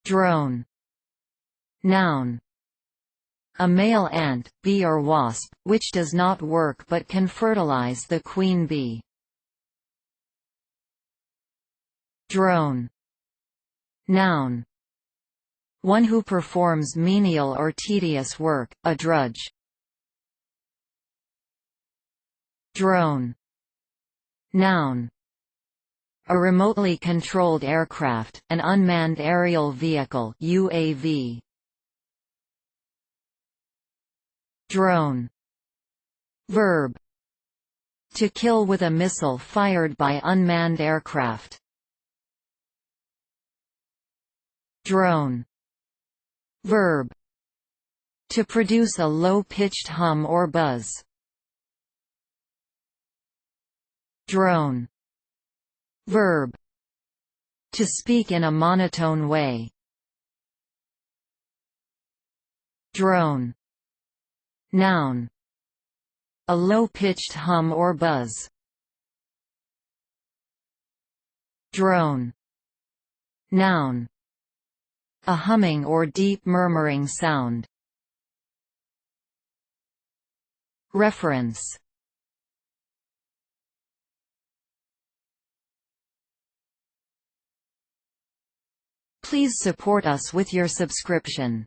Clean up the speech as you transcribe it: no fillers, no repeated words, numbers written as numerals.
Drone. Noun. A male ant, bee or wasp, which does not work but can fertilize the queen bee. Drone. Noun. One who performs menial or tedious work, a drudge. Drone. Noun. A remotely controlled aircraft, an unmanned aerial vehicle (UAV). Drone. Verb. To kill with a missile fired by unmanned aircraft. Drone. Verb. To produce a low-pitched hum or buzz. Drone. Verb. To speak in a monotone way. Drone. Noun. A low-pitched hum or buzz. Drone. Noun. A humming or deep murmuring sound. Reference. Please support us with your subscription.